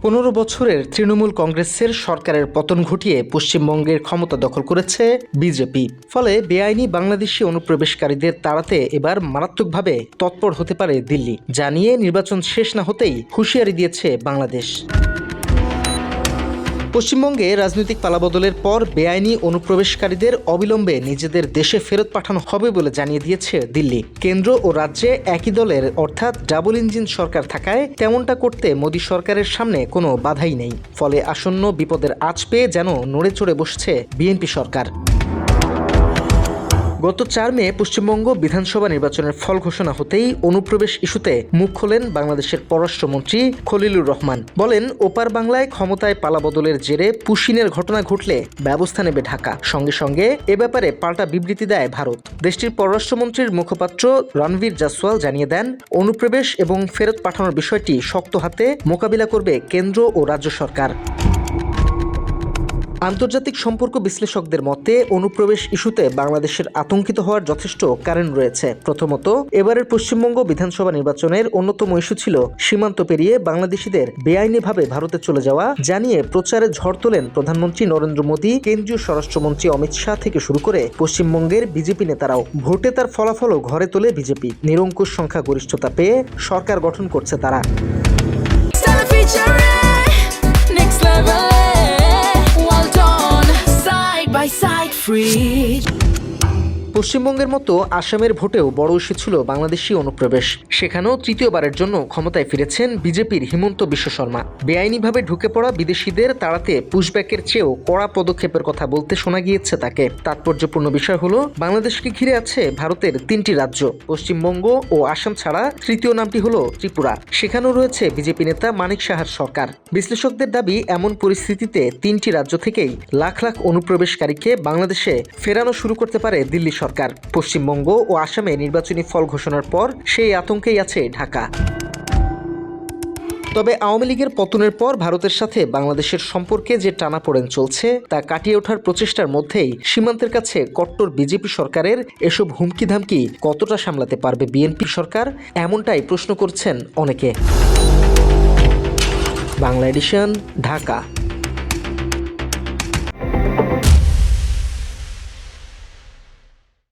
15 বছরের তৃণমূল কংগ্রেসের সরকারের পতন ঘটিয়ে পশ্চিমবঙ্গের ক্ষমতা দখল করেছে বিজেপি। ফলে বেআইনি বাংলাদেশি অনুপ্রবেশকারীদের তাড়াতে এবার মারাত্মকভাবে তৎপর হতে পারে দিল্লি। জানিয়ে নির্বাচন শেষ না হতেই হুঁশিয়ারি দিয়েছে বাংলাদেশ। পশ্চিমবঙ্গে রাজনৈতিক পালাবদলের পর বেআইনি অনুপ্রবেশকারীদের অবিলম্বে নিজেদের দেশে ফেরত পাঠানো হবে বলে জানিয়ে দিয়েছে দিল্লি। কেন্দ্র ও রাজ্যে একই দলের অর্থাৎ ডাবল ইঞ্জিন সরকার থাকায় তেমনটা করতে মোদী সরকারের সামনে কোনো বাধাই নেই। ফলে আসন্ন বিপদের আঁচ পেয়ে যেন নড়ে চড়ে বসছে বিএনপি সরকার। গত 4 মে পশ্চিমবঙ্গ বিধানসভা নির্বাচনের ফল ঘোষণা হতেই অনুপ্রবেশ ইস্যুতে মুখ খোলেন বাংলাদেশের পররাষ্ট্রমন্ত্রী খলিলুর রহমান। বলেন, ওপার বাংলায় ক্ষমতায় পালাবদলের জেরে পুশিনের ঘটনা ঘটলে ব্যবস্থা নেবে ঢাকা। সঙ্গে সঙ্গে এ ব্যাপারে পাল্টা বিবৃতি দেয় ভারত। দেশটির পররাষ্ট্রমন্ত্রীর মুখপাত্র রণবীর জাসওয়াল জানিয়ে দেন, অনুপ্রবেশ এবং ফেরত পাঠানোর বিষয়টি শক্ত হাতে মোকাবিলা করবে কেন্দ্র ও রাজ্য সরকার। আন্তর্জাতিক সম্পর্ক বিশ্লেষকদের মতে অনুপ্রবেশ ইস্যুতে বাংলাদেশের আতঙ্কিত হওয়ার যথেষ্ট কারণ রয়েছে। প্রথমত, এবারের পশ্চিমবঙ্গ বিধানসভা নির্বাচনের অন্যতম ইস্যু ছিল সীমান্ত পেরিয়ে বাংলাদেশিদের বেআইনিভাবে ভারতে চলে যাওয়া। জানিয়ে প্রচারে ঝড় তোলেন প্রধানমন্ত্রী নরেন্দ্র মোদী, কেন্দ্রীয় স্বরাষ্ট্রমন্ত্রী অমিত শাহ থেকে শুরু করে পশ্চিমবঙ্গের বিজেপি নেতারাও। ভোটে তার ফলাফলও ঘরে তোলে বিজেপি। নিরঙ্কুশ সংখ্যাগরিষ্ঠতা পেয়ে সরকার গঠন করছে তারা। পশ্চিমবঙ্গের মতো আসামের ভোটেও বড় ইস্যু ছিল বাংলাদেশি অনুপ্রবেশ। সেখানেও তৃতীয়বারের জন্য ক্ষমতায় ফিরেছেন বিজেপির হিমন্ত বিশ্ব শর্মা। বেআইনিভাবে ঢুকে পড়া বিদেশিদের তাড়াতে পুশব্যাকের চেয়েও কড়া পদক্ষেপের কথা বলতে শোনা গিয়েছে তাকে। তাৎপর্যপূর্ণ বিষয় হলো, বাংলাদেশকে ঘিরে আছে ভারতের 3টি রাজ্য, পশ্চিমবঙ্গ ও আসাম ছাড়া তৃতীয় নামটি হলো ত্রিপুরা। সেখানেও রয়েছে বিজেপি নেতা মানিক সাহার সরকার। বিশ্লেষকদের দাবি, এমন পরিস্থিতিতে 3টি রাজ্য থেকেই লাখ লাখ অনুপ্রবেশকারীকে বাংলাদেশে ফেরানো শুরু করতে পারে দিল্লি সরকার। পশ্চিমবঙ্গ ও আসামে নির্বাচনী ফল ঘোষণার পর সেই আতঙ্কেই আছে ঢাকা। তবে আওয়ামী লীগের পতনের পর ভারতের সাথে বাংলাদেশের সম্পর্কে যে টানাপোড়েন চলছে তা কাটিয়ে ওঠার প্রচেষ্টার মধ্যেই সীমান্তের কাছে কট্টর বিজেপি সরকারের এসব হুমকি ধামকি কতটা সামলাতে পারবে বিএনপি সরকার, এমনটাই প্রশ্ন করছেন অনেকে। বাংলা এডিশন, ঢাকা।